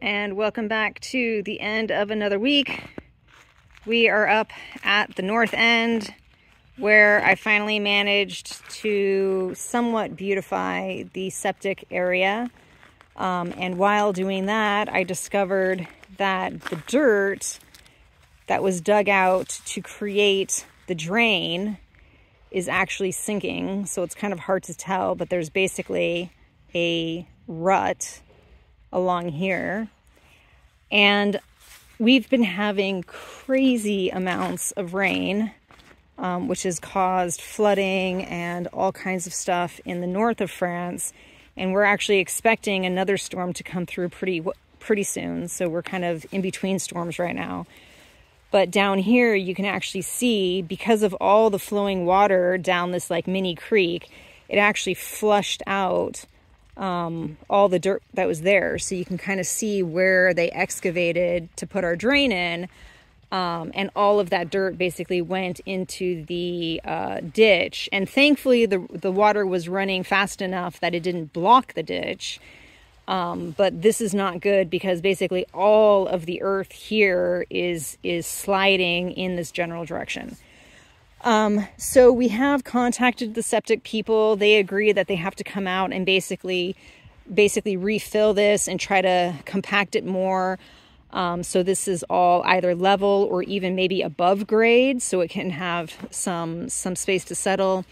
and welcome back to the end of another week. We are up at the north end where I finally managed to somewhat beautify the septic area. And while doing that, I discovered that the dirt that was dug out to create the drain is actually sinking. So it's kind of hard to tell, but there's basically a rut along here. And we've been having crazy amounts of rain, which has caused flooding and all kinds of stuff in the north of France. And we're actually expecting another storm to come through pretty soon. So we're kind of in between storms right now. But down here, you can actually see, because of all the flowing water down this like mini creek, it actually flushed out all the dirt that was there. So you can kind of see where they excavated to put our drain in. And all of that dirt basically went into the ditch. And thankfully, the water was running fast enough that it didn't block the ditch. But this is not good because basically all of the earth here is sliding in this general direction. So we have contacted the septic people. They agree that they have to come out and basically refill this and try to compact it more. So this is all either level or even maybe above grade, so it can have some space to settle.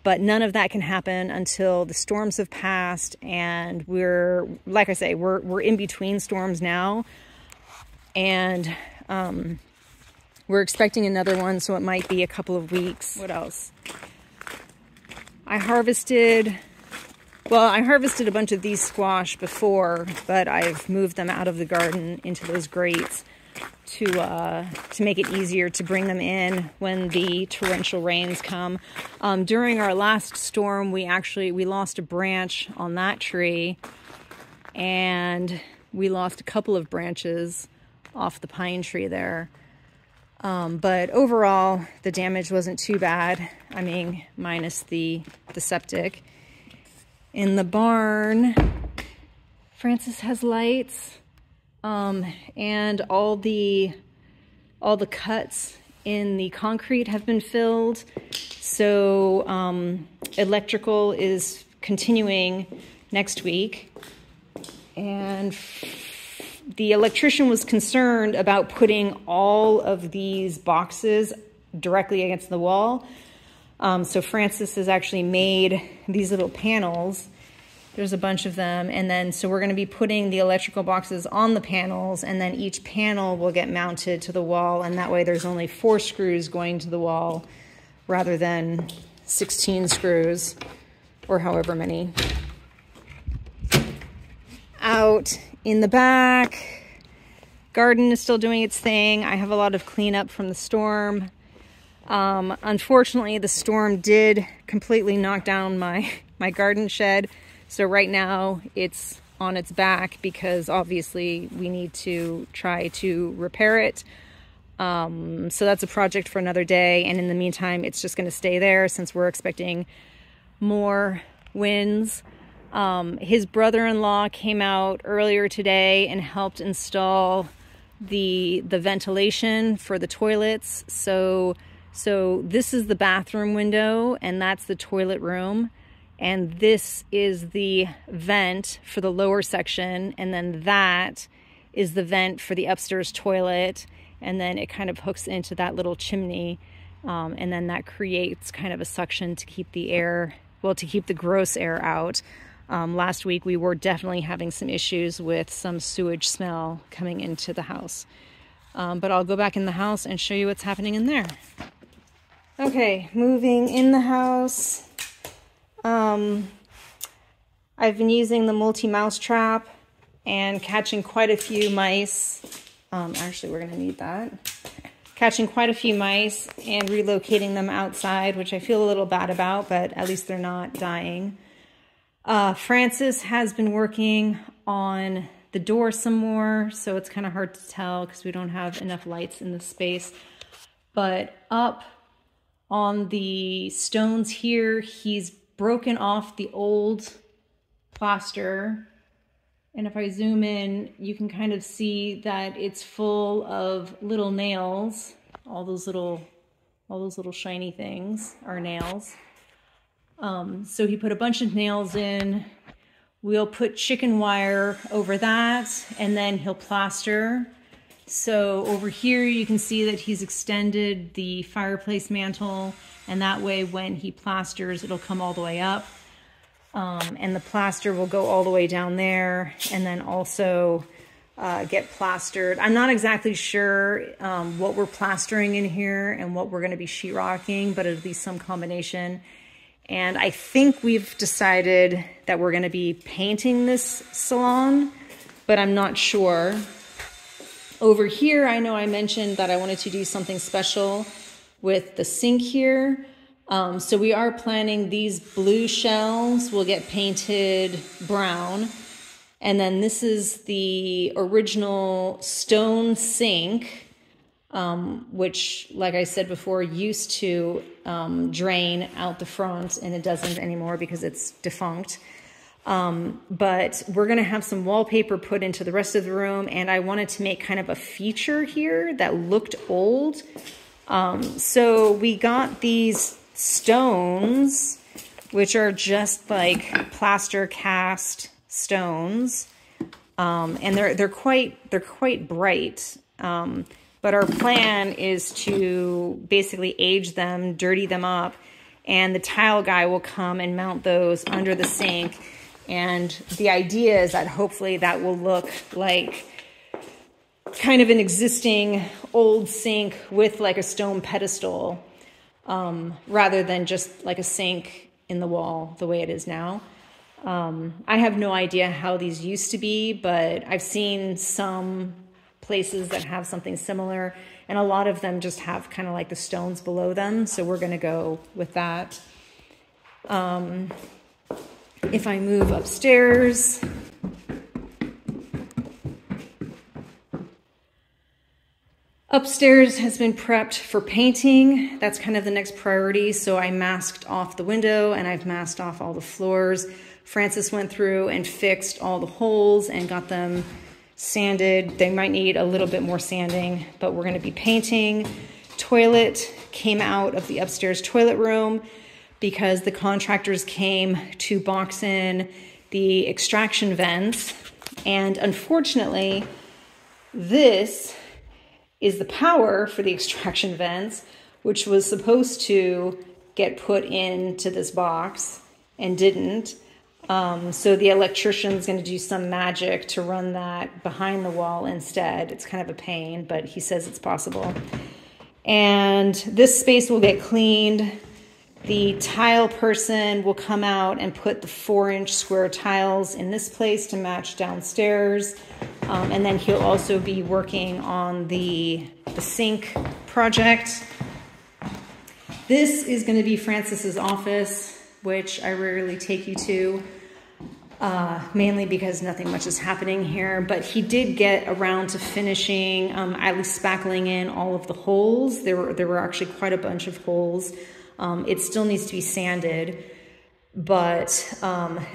But none of that can happen until the storms have passed, and we're, like I say, we're in between storms now, and we're expecting another one, so it might be a couple of weeks. What else? I harvested a bunch of these squash before, but I've moved them out of the garden into those grates to make it easier to bring them in when the torrential rains come. During our last storm, we lost a branch on that tree, and we lost a couple of branches off the pine tree there. But overall, the damage wasn't too bad. I mean, minus the septic. In the barn, Francis has lights. And all the cuts in the concrete have been filled. So electrical is continuing next week. And the electrician was concerned about putting all of these boxes directly against the wall. So Francis has actually made these little panels. There's a bunch of them, and then so we're going to be putting the electrical boxes on the panels, and then each panel will get mounted to the wall, and that way there's only 4 screws going to the wall rather than 16 screws, or however many. Out in the back, garden is still doing its thing. I have a lot of cleanup from the storm. Unfortunately, the storm did completely knock down my garden shed. So right now it's on its back because obviously we need to try to repair it. So that's a project for another day. And in the meantime, it's just going to stay there since we're expecting more winds. His brother-in-law came out earlier today and helped install the ventilation for the toilets. So this is the bathroom window, and that's the toilet room. And this is the vent for the lower section, and then that is the vent for the upstairs toilet, and then it kind of hooks into that little chimney, and then that creates kind of a suction to keep the air, well, to keep the gross air out. Last week we were definitely having some issues with some sewage smell coming into the house. But I'll go back in the house and show you what's happening in there. Okay, moving in the house. I've been using the multi-mouse trap and catching quite a few mice. Actually, we're going to need that. Catching quite a few mice and relocating them outside, which I feel a little bad about, but at least they're not dying. Francis has been working on the door some more, so it's kind of hard to tell because we don't have enough lights in the space. But up on the stones here, he's broken off the old plaster And if I zoom in, you can kind of see that it's full of little nails. All those little shiny things are nails. So he put a bunch of nails in. We'll put chicken wire over that, and then he'll plaster. So over here, you can see that he's extended the fireplace mantle, and that way when he plasters, it'll come all the way up. And the plaster will go all the way down there, and then also get plastered. I'm not exactly sure what we're plastering in here and what we're going to be sheetrocking, but it'll be some combination. And I think we've decided that we're going to be painting this salon, but I'm not sure. Over here, I know I mentioned that I wanted to do something special with the sink here. So we are planning these blue shelves will get painted brown. And then this is the original stone sink, which, like I said before, used to drain out the front, and it doesn't anymore because it's defunct. But we're going to have some wallpaper put into the rest of the room, and I wanted to make kind of a feature here that looked old. So we got these stones, which are just like plaster cast stones, and they're quite bright. But our plan is to basically age them, dirty them up, and the tile guy will come and mount those under the sink. And the idea is that hopefully that will look like kind of an existing old sink with like a stone pedestal, rather than just like a sink in the wall the way it is now. I have no idea how these used to be, but I've seen some places that have something similar, and a lot of them just have kind of like the stones below them, so we're going to go with that. If I move upstairs, upstairs has been prepped for painting. That's kind of the next priority. So I masked off the window and I've masked off all the floors. Francis went through and fixed all the holes and got them sanded. They might need a little bit more sanding, but we're going to be painting. Toilet came out of the upstairs toilet room because the contractors came to box in the extraction vents. And unfortunately, this is the power for the extraction vents, which was supposed to get put into this box and didn't. So the electrician's going to do some magic to run that behind the wall instead. It's kind of a pain, but he says it's possible. And this space will get cleaned. The tile person will come out and put the 4-inch square tiles in this place to match downstairs. And then he'll also be working on the sink project. This is going to be Francis's office, which I rarely take you to, mainly because nothing much is happening here. But he did get around to finishing, at least spackling in all of the holes. There were actually quite a bunch of holes. It still needs to be sanded, but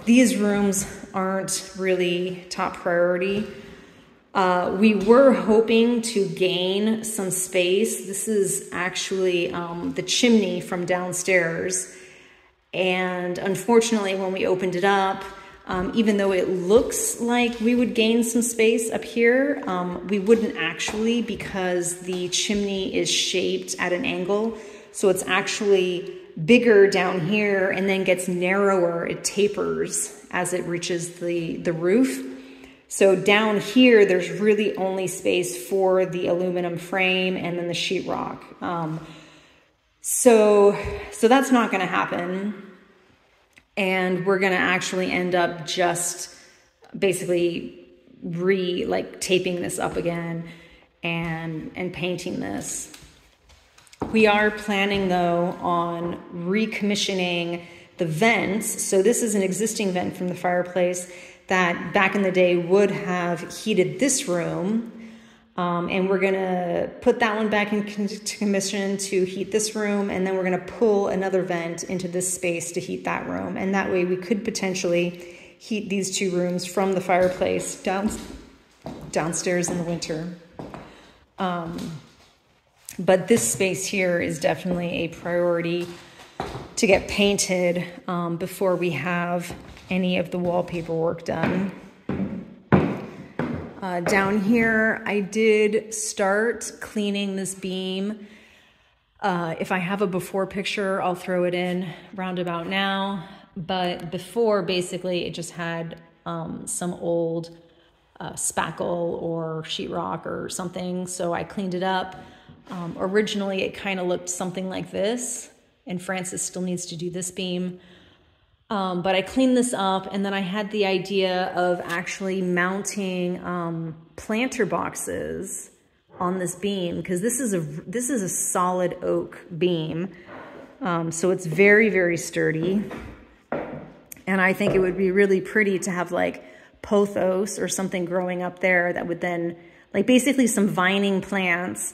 these rooms aren't really top priority. We were hoping to gain some space. This is actually the chimney from downstairs. And unfortunately, when we opened it up, even though it looks like we would gain some space up here, we wouldn't actually, because the chimney is shaped at an angle. So it's actually bigger down here and then gets narrower. It tapers as it reaches the roof. So down here, there's really only space for the aluminum frame and then the sheetrock. So that's not going to happen. And we're going to actually end up just basically taping this up again and painting this. We are planning, though, on recommissioning the vents. So this is an existing vent from the fireplace that back in the day would have heated this room. And we're going to put that one back into commission to heat this room. And then we're going to pull another vent into this space to heat that room. And that way we could potentially heat these two rooms from the fireplace downstairs in the winter. But this space here is definitely a priority to get painted before we have any of the wallpaper work done. Down here, I did start cleaning this beam. If I have a before picture, I'll throw it in roundabout now. But before, basically, it just had some old spackle or sheetrock or something, so I cleaned it up. Originally, it kind of looked something like this, and Francis still needs to do this beam. But I cleaned this up, and then I had the idea of actually mounting planter boxes on this beam, because this is a solid oak beam, so it's very, very sturdy. And I think it would be really pretty to have like pothos or something growing up there that would then, like basically some vining plants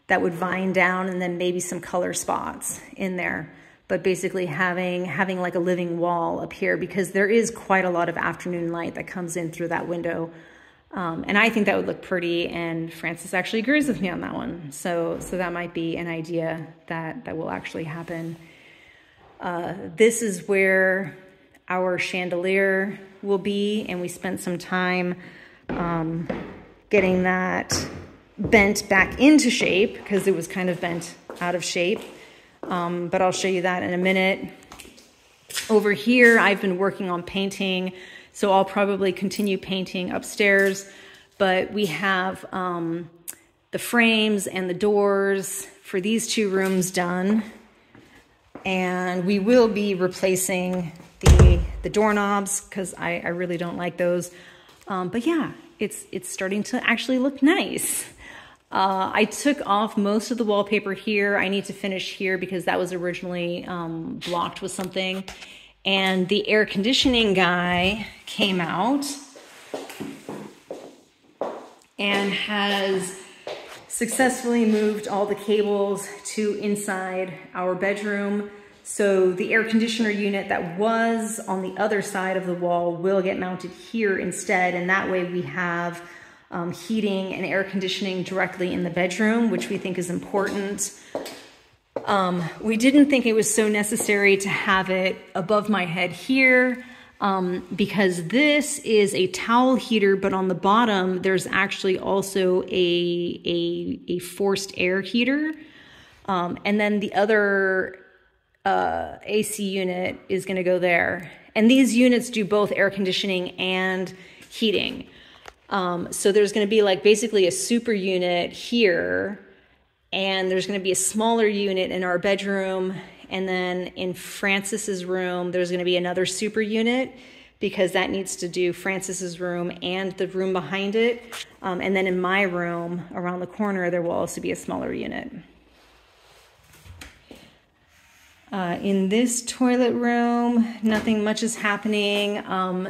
that would vine down, and then maybe some color spots in there. But basically having like a living wall up here, because there is quite a lot of afternoon light that comes in through that window. And I think that would look pretty, and Francis actually agrees with me on that one. So that might be an idea that will actually happen. This is where our chandelier will be, and we spent some time getting that bent back into shape, because it was kind of bent out of shape. But I'll show you that in a minute. Over here, I've been working on painting, so I'll probably continue painting upstairs. But we have the frames and the doors for these two rooms done. And we will be replacing the doorknobs, because I really don't like those. But yeah, it's starting to actually look nice. I took off most of the wallpaper here. I need to finish here because that was originally blocked with something. And the air conditioning guy came out and has successfully moved all the cables to inside our bedroom. So the air conditioner unit that was on the other side of the wall will get mounted here instead. And that way we have heating and air conditioning directly in the bedroom, which we think is important. We didn't think it was so necessary to have it above my head here, because this is a towel heater, but on the bottom there's actually also a forced air heater. And then the other AC unit is going to go there. And these units do both air conditioning and heating. So there's going to be like basically a super unit here, and there's going to be a smaller unit in our bedroom, and then in Francis's room there's going to be another super unit, because that needs to do Francis's room and the room behind it. And then in my room around the corner there will also be a smaller unit. In this toilet room, nothing much is happening.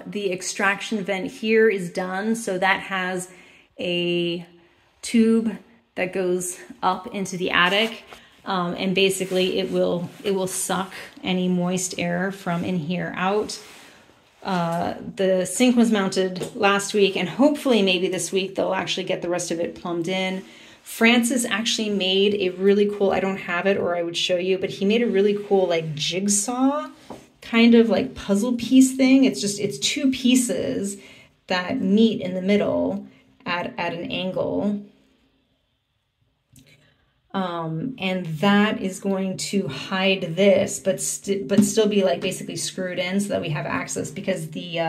The extraction vent here is done, so that has a tube that goes up into the attic, and basically it will suck any moist air from in here out. The sink was mounted last week, and hopefully maybe this week they'll actually get the rest of it plumbed in. Francis actually made a really cool, I don't have it or I would show you, but he made a really cool like jigsaw kind of like puzzle piece thing. It's two pieces that meet in the middle at an angle. And that is going to hide this, but still be like basically screwed in so that we have access, because the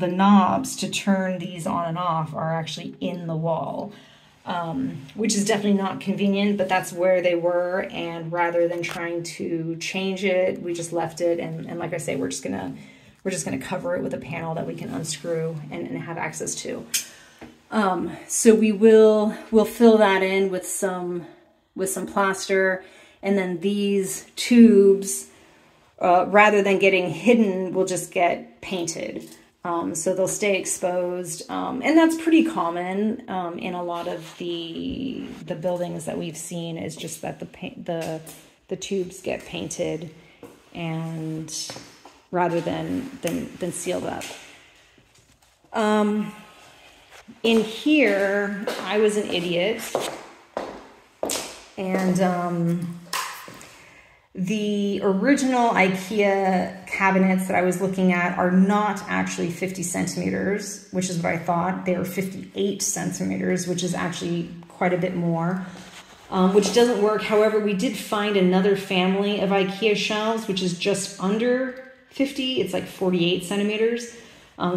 knobs to turn these on and off are actually in the wall, which is definitely not convenient, but that's where they were. And rather than trying to change it, we just left it. And like I say, we're just gonna cover it with a panel that we can unscrew and have access to. So we'll fill that in with some plaster, and then these tubes, rather than getting hidden, will just get painted. So they'll stay exposed. And that's pretty common in a lot of the buildings that we've seen, is just that the tubes get painted and rather than sealed up. In here, I was an idiot, and the original IKEA cabinets that I was looking at are not actually 50 centimeters, which is what I thought. They are 58 centimeters, which is actually quite a bit more, which doesn't work. However, we did find another family of IKEA shelves, which is just under 50. It's like 48 centimeters.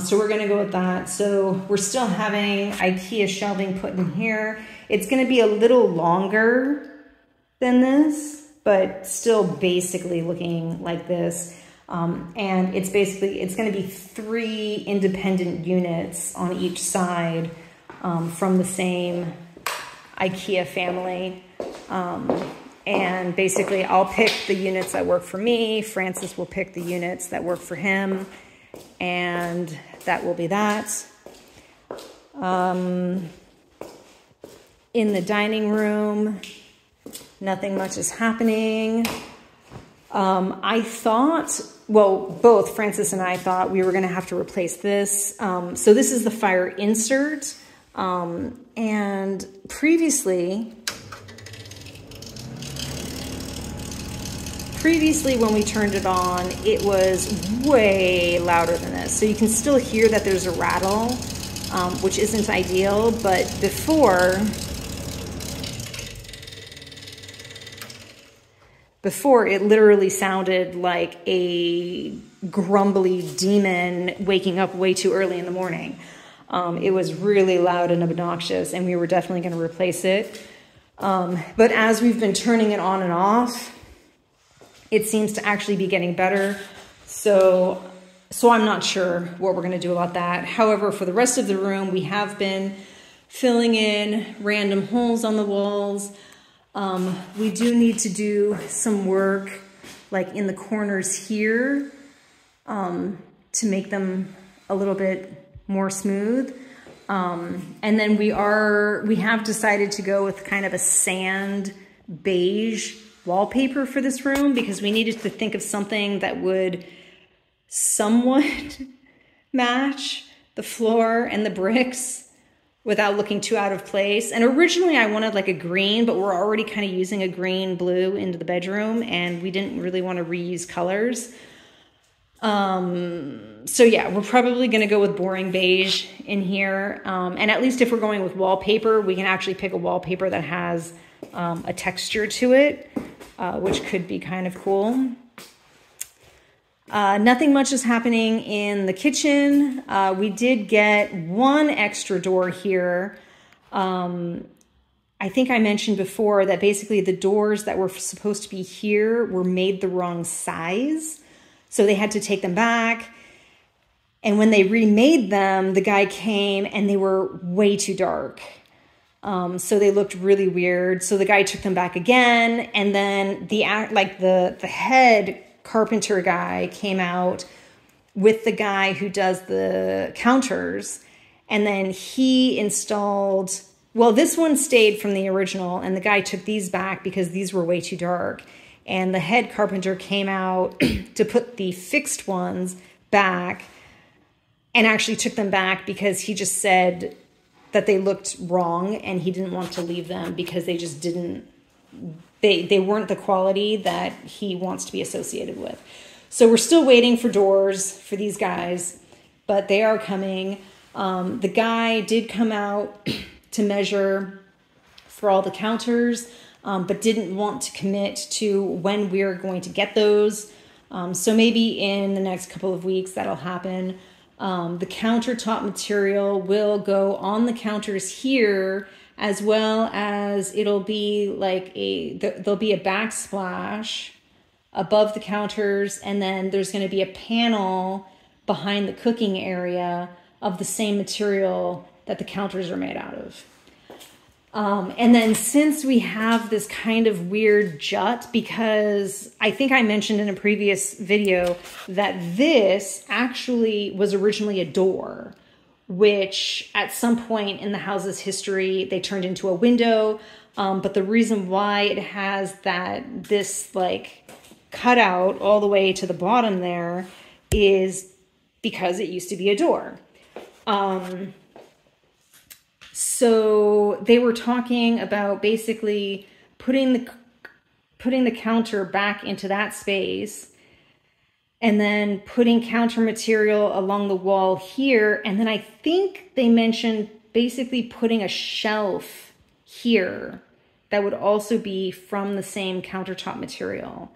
So we're gonna go with that. So we're still having IKEA shelving put in here. It's gonna be a little longer than this, but still basically looking like this. And it's gonna be 3 independent units on each side from the same IKEA family. And basically I'll pick the units that work for me. Francis will pick the units that work for him. And that will be that. In the dining room, nothing much is happening. I thought, well, both Francis and I thought we were gonna have to replace this. So this is the fire insert. And previously when we turned it on, it was way louder than this. So you can still hear that there's a rattle, which isn't ideal, but before it literally sounded like a grumbly demon waking up way too early in the morning. It was really loud and obnoxious, and we were definitely going to replace it. But as we've been turning it on and off, it seems to actually be getting better. So I'm not sure what we're going to do about that. However, for the rest of the room, we have been filling in random holes on the walls. We do need to do some work like in the corners here to make them a little bit more smooth. And then we have decided to go with kind of a sand beige wallpaper for this room because we needed to think of something that would somewhat match the floor and the bricks without looking too out of place. And originally I wanted like a green, but we're already kind of using a green blue into the bedroom, and we didn't really want to reuse colors. So yeah, we're probably going to go with boring beige in here. And at least if we're going with wallpaper, we can actually pick a wallpaper that has a texture to it, which could be kind of cool. Nothing much is happening in the kitchen. We did get one extra door here. I think I mentioned before that basically the doors that were supposed to be here were made the wrong size. So they had to take them back. And when they remade them, the guy came and they were way too dark. So they looked really weird. So the guy took them back again. And then the head carpenter guy came out with the guy who does the counters. And then he installed, well, this one stayed from the original, and the guy took these back because these were way too dark. And the head carpenter came out to put the fixed ones back, and actually took them back because he just said that they looked wrong and he didn't want to leave them because they just didn't, they weren't the quality that he wants to be associated with. So we're still waiting for doors for these guys, but they are coming. The guy did come out to measure for all the counters, but didn't want to commit to when we're going to get those. So maybe in the next couple of weeks that'll happen. The countertop material will go on the counters here, as well as it'll be like there'll be a backsplash above the counters, and then there's going to be a panel behind the cooking area of the same material that the counters are made out of. And then since we have this kind of weird jut, because I think I mentioned in a previous video that this actually was originally a door, which at some point in the house's history, they turned into a window. But the reason why it has this like cutout all the way to the bottom there is because it used to be a door. So they were talking about basically putting the counter back into that space, and then putting counter material along the wall here. And then I think they mentioned basically putting a shelf here that would also be from the same countertop material.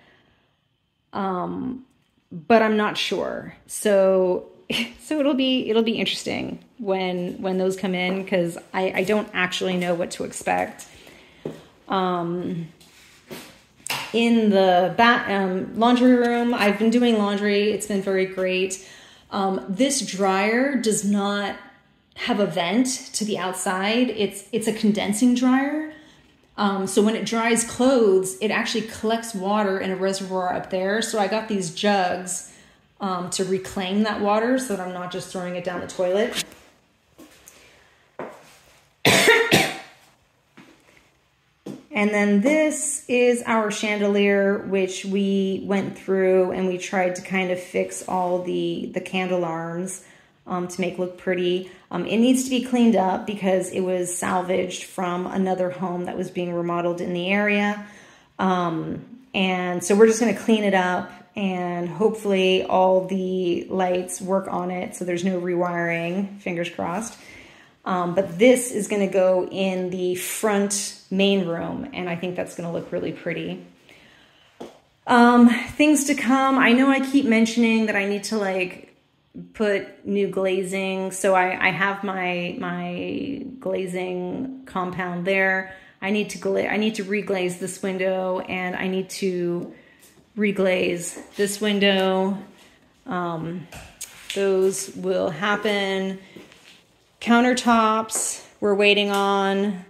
But I'm not sure. So it'll be interesting when those come in, because I don't actually know what to expect. In the laundry room, I've been doing laundry. It's been very great. This dryer does not have a vent to the outside. It's a condensing dryer. So when it dries clothes, it actually collects water in a reservoir up there. So I got these jugs to reclaim that water so that I'm not just throwing it down the toilet. And then this is our chandelier, which we went through and we tried to kind of fix all the candle arms to make look pretty. It needs to be cleaned up because it was salvaged from another home that was being remodeled in the area. And so we're just going to clean it up, and hopefully all the lights work on it so there's no rewiring, fingers crossed. But this is going to go in the front main room, and I think that's going to look really pretty. Things to come. I know I keep mentioning that I need to like put new glazing. So I have my glazing compound there. I need to reglaze this window, and I need to reglaze this window. Those will happen. Countertops, we're waiting on.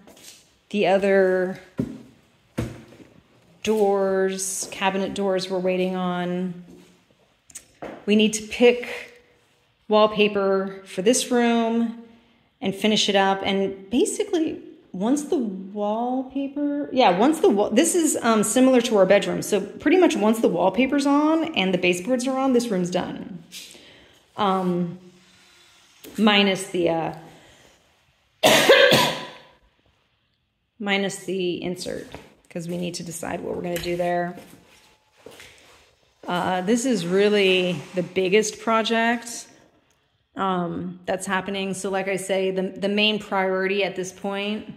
The other doors, cabinet doors, we're waiting on. We need to pick wallpaper for this room and finish it up. And basically, once the wallpaper, this is similar to our bedroom. So pretty much once the wallpaper's on and the baseboards are on, this room's done. Minus the insert, because we need to decide what we're going to do there. This is really the biggest project that's happening. So like I say, the main priority at this point,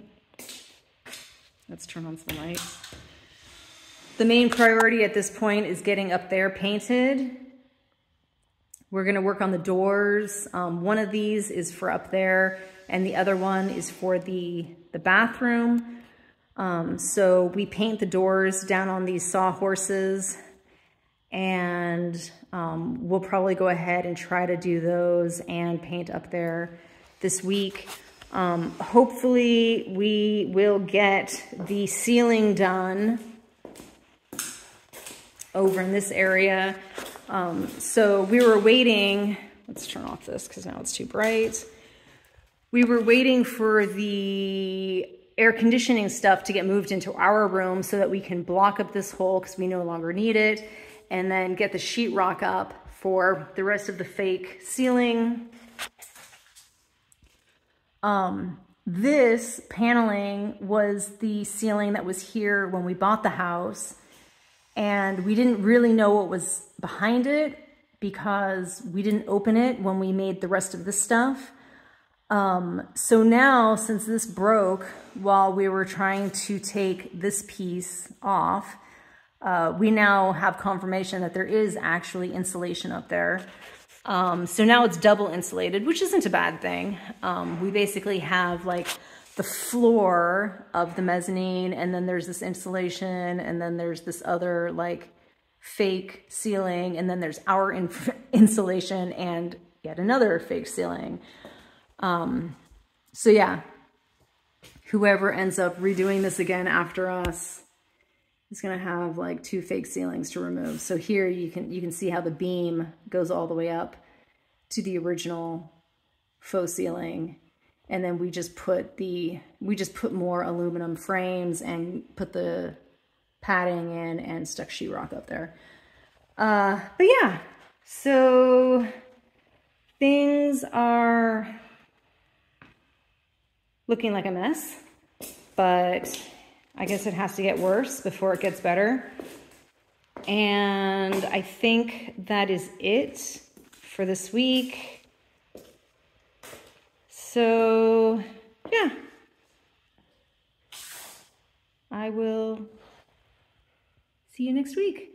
let's turn on some lights. The main priority at this point is getting up there painted. We're going to work on the doors. One of these is for up there, and the other one is for the bathroom. So we paint the doors down on these sawhorses, and we'll probably go ahead and try to do those and paint up there this week. Hopefully we will get the ceiling done over in this area. So we were waiting, let's turn off this because now it's too bright. We were waiting for the air conditioning stuff to get moved into our room so that we can block up this hole because we no longer need it, and then get the sheetrock up for the rest of the fake ceiling. This paneling was the ceiling that was here when we bought the house, and we didn't really know what was behind it because we didn't open it when we made the rest of this stuff. So now, since this broke while we were trying to take this piece off, we now have confirmation that there is actually insulation up there. So now it's double insulated, which isn't a bad thing. We basically have like the floor of the mezzanine, and then there's this insulation, and then there's this other like fake ceiling, and then there's our insulation and yet another fake ceiling. So yeah, whoever ends up redoing this again after us is going to have like 2 fake ceilings to remove. So here you can see how the beam goes all the way up to the original faux ceiling. And then we just put more aluminum frames and put the padding in and stuck sheetrock up there. But yeah, so things are looking like a mess, but I guess it has to get worse before it gets better. And I think that is it for this week. So yeah, I will see you next week.